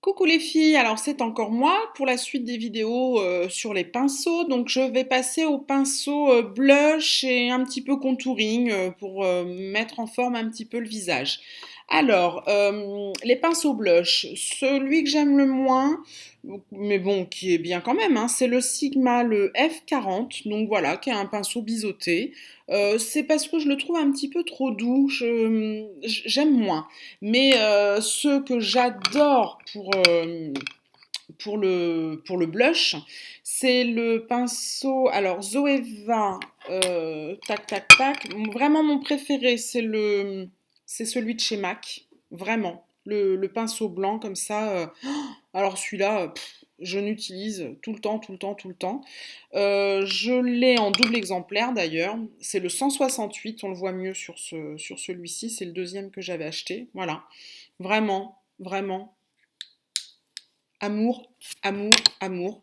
Coucou les filles, alors c'est encore moi pour la suite des vidéos sur les pinceaux. Donc je vais passer au pinceau blush et un petit peu contouring pour mettre en forme un petit peu le visage. Alors, les pinceaux blush, celui que j'aime le moins, mais bon, qui est bien quand même, hein, c'est le Sigma, le F40. Donc voilà, qui est un pinceau biseauté. C'est parce que je le trouve un petit peu trop doux, j'aime moins. Mais ceux que j'adore pour le blush, c'est le pinceau, alors Zoeva, tac tac tac, vraiment mon préféré, c'est celui de chez MAC, vraiment, le pinceau blanc comme ça. Alors celui-là, je l'utilise tout le temps, tout le temps, tout le temps. Je l'ai en double exemplaire d'ailleurs. C'est le 168, on le voit mieux sur celui-ci. C'est le deuxième que j'avais acheté. Voilà. Vraiment, vraiment. Amour, amour, amour.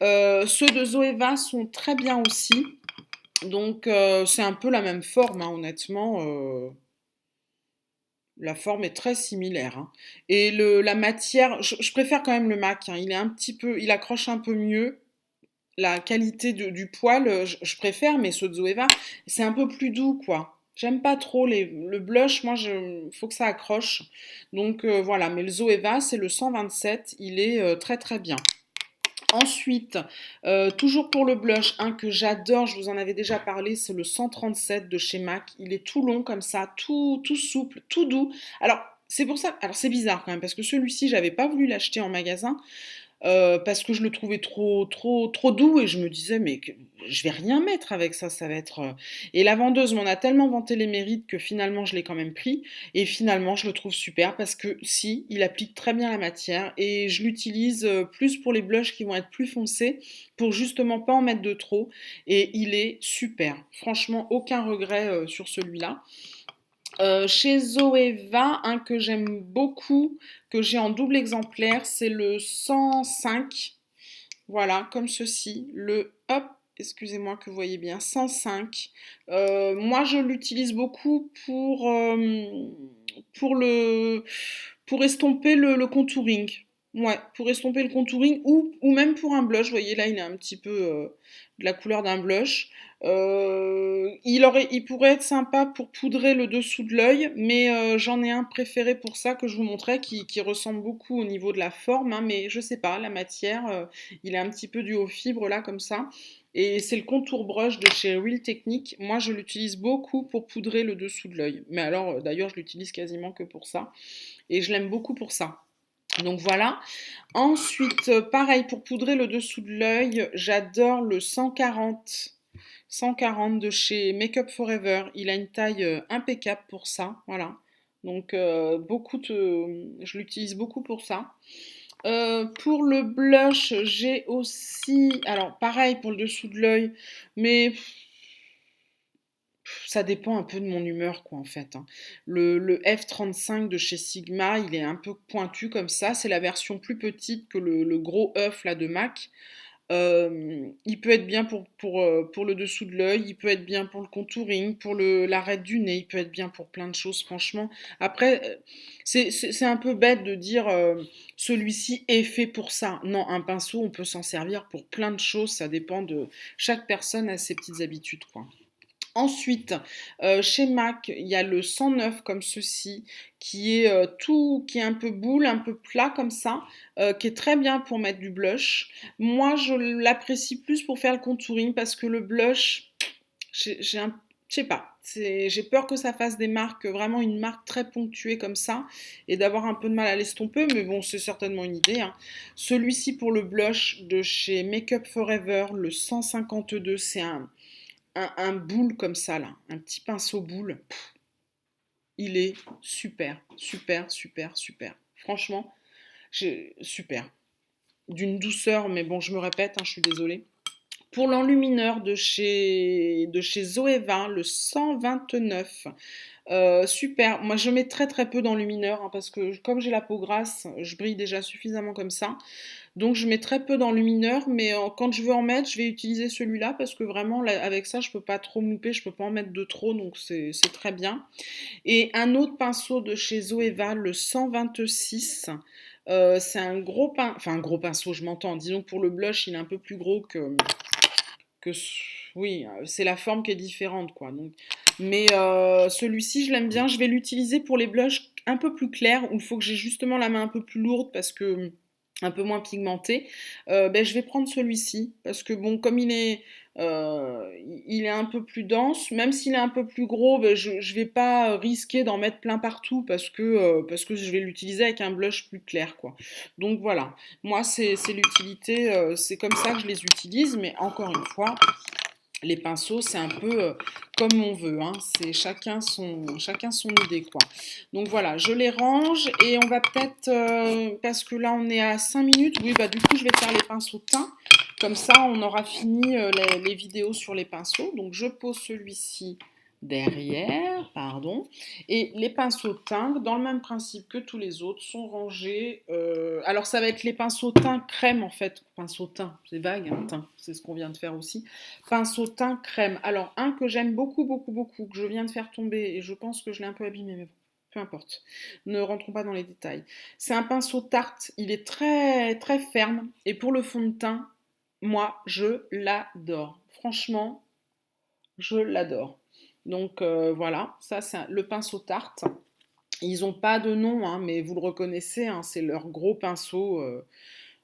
Ceux de Zoeva sont très bien aussi. Donc c'est un peu la même forme, hein, honnêtement. La forme est très similaire, hein. Et la matière, je préfère quand même le MAC, hein. Il est un petit peu, il accroche un peu mieux. La qualité du poil, je préfère, mais ceux de Zoeva, c'est un peu plus doux, quoi. J'aime pas trop le blush, moi, faut que ça accroche. Donc voilà, mais le Zoeva, c'est le 127, il est très très bien. Ensuite, toujours pour le blush, un que j'adore, je vous en avais déjà parlé, c'est le 137 de chez MAC. Il est tout long comme ça, tout souple, tout doux. Alors, c'est pour ça, alors c'est bizarre quand même, parce que celui-ci, j'avais pas voulu l'acheter en magasin, parce que je le trouvais trop doux et je me disais, mais je vais rien mettre avec ça, ça va être. Et la vendeuse m'en a tellement vanté les mérites que finalement je l'ai quand même pris. Et finalement, je le trouve super parce que si, il applique très bien la matière et je l'utilise plus pour les blushs qui vont être plus foncés pour justement pas en mettre de trop. Et il est super. Franchement, aucun regret sur celui-là. Chez Zoeva, un que j'aime beaucoup, que j'ai en double exemplaire, c'est le 105. Voilà, comme ceci. Le hop, excusez-moi que vous voyez bien, 105. Moi, je l'utilise beaucoup pour le, pour estomper le contouring. Ouais, pour estomper le contouring ou même pour un blush. Vous voyez, là, il est un petit peu de la couleur d'un blush. Il pourrait être sympa pour poudrer le dessous de l'œil, mais j'en ai un préféré pour ça que je vous montrais qui ressemble beaucoup au niveau de la forme, hein, mais je sais pas, la matière, il est un petit peu dû aux fibres là comme ça. Et c'est le contour brush de chez Real Technique. Moi, je l'utilise beaucoup pour poudrer le dessous de l'œil. Mais alors, d'ailleurs, je l'utilise quasiment que pour ça. Et je l'aime beaucoup pour ça. Donc voilà. Ensuite, pareil, pour poudrer le dessous de l'œil, j'adore le 140. 140 de chez Makeup Forever. Il a une taille impeccable pour ça. Voilà. Donc, je l'utilise beaucoup pour ça. Pour le blush, j'ai aussi. Alors, pareil pour le dessous de l'œil, mais ça dépend un peu de mon humeur, quoi, en fait, hein. Le F35 de chez Sigma, il est un peu pointu comme ça. C'est la version plus petite que le gros œuf là de MAC. Il peut être bien pour le dessous de l'œil, il peut être bien pour le contouring, pour l'arête du nez, il peut être bien pour plein de choses, franchement. Après, c'est un peu bête de dire celui-ci est fait pour ça. Non, un pinceau, on peut s'en servir pour plein de choses, ça dépend de. Chaque personne a ses petites habitudes, quoi. Ensuite, chez MAC, il y a le 109 comme ceci, qui est un peu boule, un peu plat comme ça, qui est très bien pour mettre du blush. Moi, je l'apprécie plus pour faire le contouring parce que le blush, je sais pas, j'ai peur que ça fasse des marques, vraiment une marque très ponctuée comme ça, et d'avoir un peu de mal à l'estomper, mais bon, c'est certainement une idée, hein. Celui-ci pour le blush de chez Makeup Forever, le 152, c'est un boule comme ça, là, un petit pinceau boule. Il est super, super, super, super. Franchement, super. D'une douceur, mais bon, je me répète, hein, je suis désolée. Pour l'enlumineur de chez Zoeva, le 129, super. Moi, je mets très très peu d'enlumineur, hein, parce que comme j'ai la peau grasse, je brille déjà suffisamment comme ça. Donc je mets très peu d'enlumineur, mais quand je veux en mettre, je vais utiliser celui-là parce que vraiment là, avec ça, je peux pas trop mouper, je peux pas en mettre de trop, donc c'est très bien. Et un autre pinceau de chez Zoeva, le 126. C'est un gros enfin un gros pinceau, je m'entends. Disons que pour le blush, il est un peu plus gros que oui, c'est la forme qui est différente, quoi. Donc, mais celui-ci, je l'aime bien. Je vais l'utiliser pour les blushs un peu plus clairs, où il faut que j'ai justement la main un peu plus lourde parce que un peu moins pigmentée. Ben, je vais prendre celui-ci parce que bon, comme il est un peu plus dense, même s'il est un peu plus gros, ben, je ne vais pas risquer d'en mettre plein partout parce que je vais l'utiliser avec un blush plus clair, quoi. Donc voilà. Moi, c'est l'utilité, c'est comme ça que je les utilise, mais encore une fois, les pinceaux, c'est un peu comme on veut, hein. C'est chacun son idée, quoi. Donc voilà, je les range et on va peut-être, parce que là on est à 5 minutes, oui, bah du coup je vais faire les pinceaux teints. Comme ça, on aura fini les vidéos sur les pinceaux. Donc je pose celui-ci derrière, pardon. Et les pinceaux teints, dans le même principe que tous les autres, sont rangés. Alors ça va être les pinceaux teints crème en fait. Pinceau teint, c'est vague, hein, teint, c'est ce qu'on vient de faire aussi. Pinceau teint crème. Alors un que j'aime beaucoup, beaucoup, beaucoup, que je viens de faire tomber, et je pense que je l'ai un peu abîmé, mais bon. Peu importe, ne rentrons pas dans les détails. C'est un pinceau Tarte, il est très très ferme et pour le fond de teint, moi je l'adore. Franchement, je l'adore. Donc voilà, ça c'est le pinceau Tarte. Ils n'ont pas de nom, hein, mais vous le reconnaissez, hein, c'est leur gros pinceau.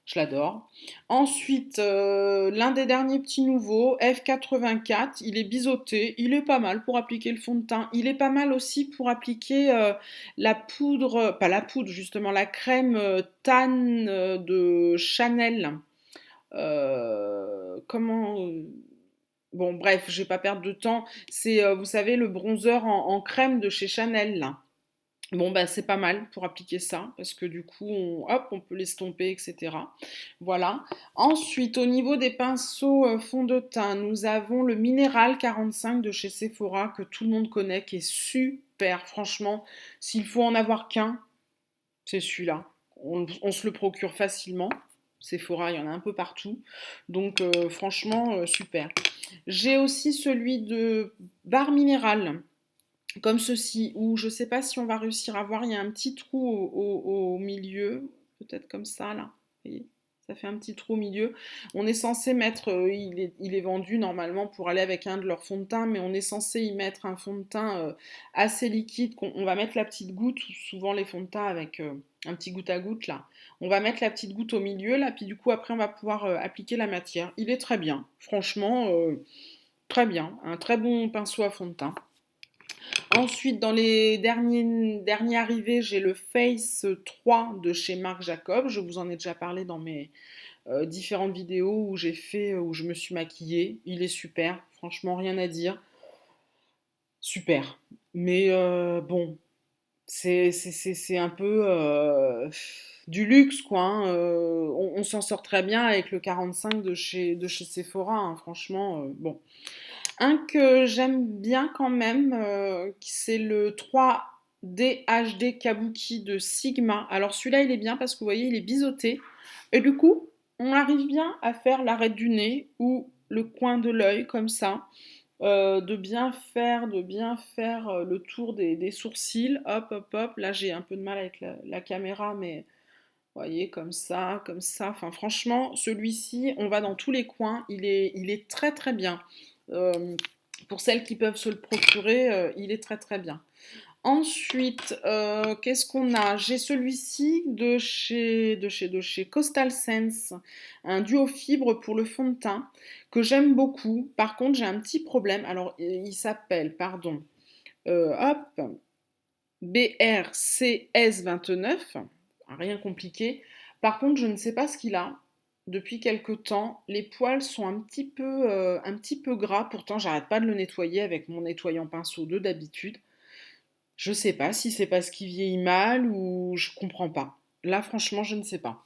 Je l'adore. Ensuite, l'un des derniers petits nouveaux, F84, il est biseauté, il est pas mal pour appliquer le fond de teint. Il est pas mal aussi pour appliquer la poudre, pas la poudre justement, la crème tan de Chanel. Comment bon, bref, je vais pas perdre de temps. C'est, vous savez, le bronzer en crème de chez Chanel, là. Bon, bah, c'est pas mal pour appliquer ça, parce que du coup, hop, on peut l'estomper, etc. Voilà. Ensuite, au niveau des pinceaux fond de teint, nous avons le Minéral 45 de chez Sephora, que tout le monde connaît, qui est super. Franchement, s'il faut en avoir qu'un, c'est celui-là. On se le procure facilement. Sephora, il y en a un peu partout. Donc, franchement, super. J'ai aussi celui de Barre Minéral comme ceci, où je ne sais pas si on va réussir à voir, il y a un petit trou au milieu, peut-être comme ça, là. Vous voyez, ça fait un petit trou au milieu. On est censé mettre, il est vendu normalement pour aller avec un de leurs fonds de teint, mais on est censé y mettre un fond de teint assez liquide. On va mettre la petite goutte, souvent les fonds de teint avec un petit goutte à goutte là. On va mettre la petite goutte au milieu là, puis du coup après on va pouvoir appliquer la matière. Il est très bien, franchement, très bien. Un très bon pinceau à fond de teint. Ensuite, dans les derniers arrivés, j'ai le Face 3 de chez Marc Jacob. Je vous en ai déjà parlé dans mes différentes vidéos où où je me suis maquillée. Il est super, franchement, rien à dire. Super. Mais bon, c'est un peu du luxe, quoi, hein. On s'en sort très bien avec le 45 de chez Sephora, hein. Franchement, bon. Un que j'aime bien quand même, c'est le 3D HD Kabuki de Sigma. Alors celui-là, il est bien parce que vous voyez, il est biseauté. Et du coup, on arrive bien à faire l'arête du nez ou le coin de l'œil comme ça. De bien faire le tour des sourcils. Hop, hop, hop. Là, j'ai un peu de mal avec la caméra, mais vous voyez, comme ça, comme ça. Enfin, franchement, celui-ci, on va dans tous les coins. Il est très, très bien. Euh, pour celles qui peuvent se le procurer, il est très, très bien. Ensuite, qu'est-ce qu'on a? J'ai celui-ci de chez Coastal Sense, un duo fibre pour le fond de teint que j'aime beaucoup. Par contre, j'ai un petit problème. Alors, il s'appelle, pardon, hop, BRCS29, rien compliqué. Par contre, je ne sais pas ce qu'il a. Depuis quelque temps, les poils sont un petit peu gras. Pourtant, j'arrête pas de le nettoyer avec mon nettoyant pinceau de d'habitude. Je sais pas si c'est parce qu'il vieillit mal ou je comprends pas. Là, franchement, je ne sais pas.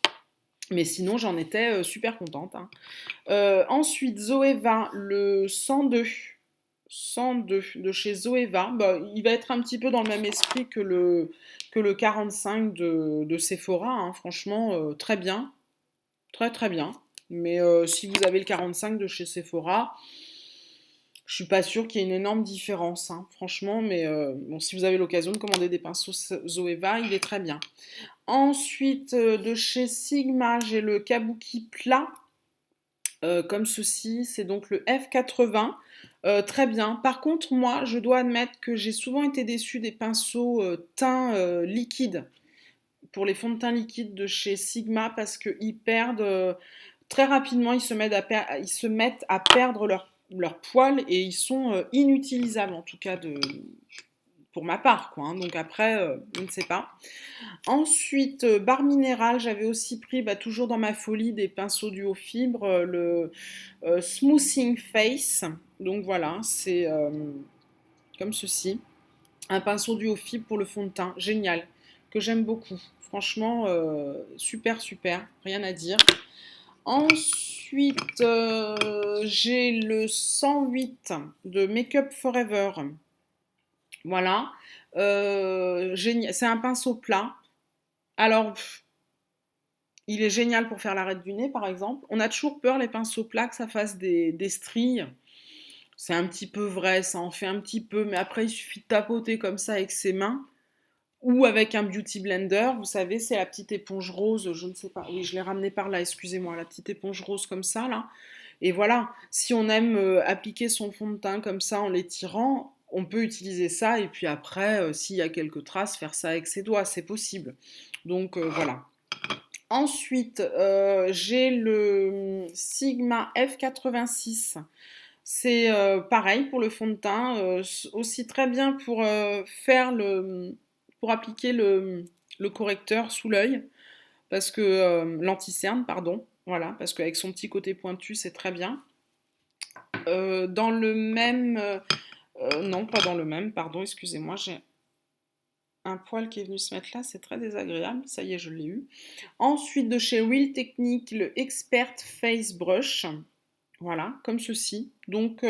Mais sinon, j'en étais super contente, hein. Ensuite, Zoeva, le 102. 102 de chez Zoeva. Bah, il va être un petit peu dans le même esprit que le 45 de Sephora, hein. Franchement, très bien. Très très bien. Mais si vous avez le 45 de chez Sephora, Je suis pas sûre qu'il y ait une énorme différence, hein, franchement, mais bon, si vous avez l'occasion de commander des pinceaux Zoeva, il est très bien. Ensuite, de chez Sigma, j'ai le Kabuki plat, comme ceci, c'est donc le F80. Très bien. Par contre, moi, je dois admettre que j'ai souvent été déçue des pinceaux teint liquide pour les fonds de teint liquide de chez Sigma parce qu'ils perdent très rapidement, ils se mettent à perdre leur poil et ils sont inutilisables en tout cas pour ma part quoi. Hein. Donc après, je ne sais pas. Ensuite, barre minérale, j'avais aussi pris, bah, toujours dans ma folie, des pinceaux duo fibre, le Smoothing Face. Donc voilà, c'est comme ceci. Un pinceau duo fibre pour le fond de teint, génial, que j'aime beaucoup. Franchement, super, super, rien à dire. Ensuite, j'ai le 108 de Make Up Forever. Voilà. C'est un pinceau plat. Alors, il est génial pour faire l'arête du nez, par exemple. On a toujours peur, les pinceaux plats, que ça fasse des stries. C'est un petit peu vrai, ça en fait un petit peu, mais après, il suffit de tapoter comme ça avec ses mains. Ou avec un beauty blender, vous savez, c'est la petite éponge rose, je ne sais pas, oui, je l'ai ramenée par là, excusez-moi, la petite éponge rose comme ça, là. Et voilà, si on aime appliquer son fond de teint comme ça en l'étirant, on peut utiliser ça, et puis après, s'il y a quelques traces, faire ça avec ses doigts, c'est possible. Donc voilà. Ensuite, j'ai le Sigma F86. C'est pareil pour le fond de teint, aussi très bien pour pour appliquer le correcteur sous l'œil, parce que l'anti-cerne, pardon, voilà, parce qu'avec son petit côté pointu, c'est très bien. Dans le même, non, pas dans le même, pardon, excusez-moi, j'ai un poil qui est venu se mettre là, c'est très désagréable. Ça y est, je l'ai eu. Ensuite, de chez Real Technique, le Expert Face Brush. Voilà, comme ceci. Donc,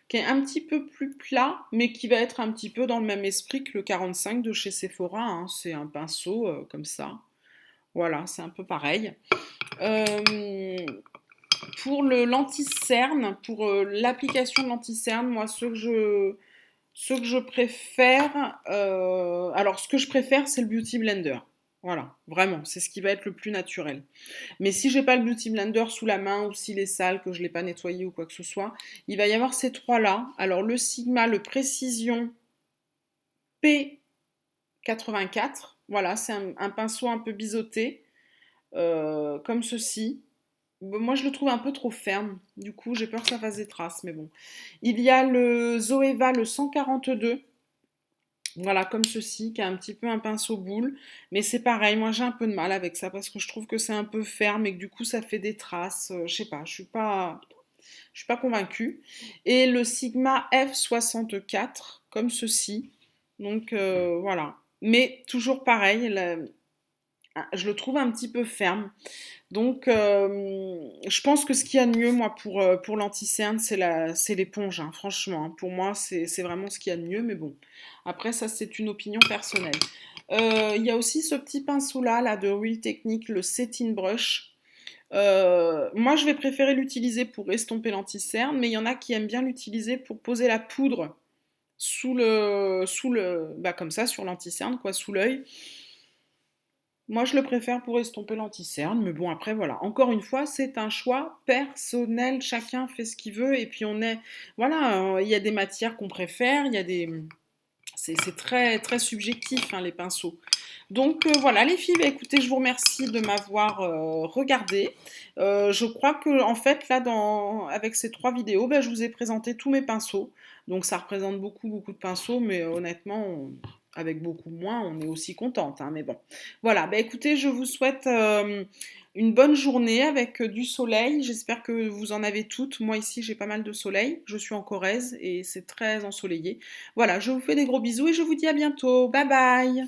qui est un petit peu plus plat, mais qui va être un petit peu dans le même esprit que le 45 de chez Sephora. Hein. C'est un pinceau comme ça. Voilà, c'est un peu pareil. Euh, pour le l'anti-cerne, pour l'application de l'anti-cerne, moi, ce que je préfère, alors ce que je préfère, c'est le Beauty Blender. Voilà, vraiment, c'est ce qui va être le plus naturel. Mais si j'ai pas le Beauty Blender sous la main ou s'il est sale, que je l'ai pas nettoyé ou quoi que ce soit, il va y avoir ces trois-là. Alors le Sigma, le Précision P84, voilà, c'est un pinceau un peu biseauté, comme ceci. Moi, je le trouve un peu trop ferme. Du coup, j'ai peur que ça fasse des traces, mais bon. Il y a le Zoeva, le 142. Voilà, comme ceci, qui a un petit peu un pinceau boule. Mais c'est pareil, moi j'ai un peu de mal avec ça parce que je trouve que c'est un peu ferme et que du coup ça fait des traces. Je sais pas, je suis pas convaincue. Et le Sigma F64, comme ceci. Donc voilà. Mais toujours pareil, je le trouve un petit peu ferme. Donc, je pense que ce qu'il y a de mieux, moi, pour l'anti-cerne, c'est l'éponge, hein, franchement. Hein. Pour moi, c'est vraiment ce qu'il y a de mieux, mais bon. Après, ça, c'est une opinion personnelle. Il y a aussi ce petit pinceau-là, là, de Real Technique, le Setting Brush. Moi, je vais préférer l'utiliser pour estomper l'anti-cerne, mais il y en a qui aiment bien l'utiliser pour poser la poudre bah, comme ça, sur l'anti-cerne, quoi, sous l'œil. Moi, je le préfère pour estomper l'anti-cerne, mais bon, après, voilà. Encore une fois, c'est un choix personnel. Chacun fait ce qu'il veut, et puis on est, voilà, il y a des matières qu'on préfère, il y a des, c'est très très subjectif hein, les pinceaux. Donc voilà les filles, bah, écoutez, je vous remercie de m'avoir regardé. Je crois que en fait là, avec ces trois vidéos, bah, je vous ai présenté tous mes pinceaux. Donc ça représente beaucoup beaucoup de pinceaux, mais honnêtement, avec beaucoup moins, on est aussi contente. Hein, mais bon, voilà. Bah, écoutez, je vous souhaite une bonne journée avec du soleil. J'espère que vous en avez toutes. Moi ici, j'ai pas mal de soleil. Je suis en Corrèze et c'est très ensoleillé. Voilà, je vous fais des gros bisous et je vous dis à bientôt. Bye bye!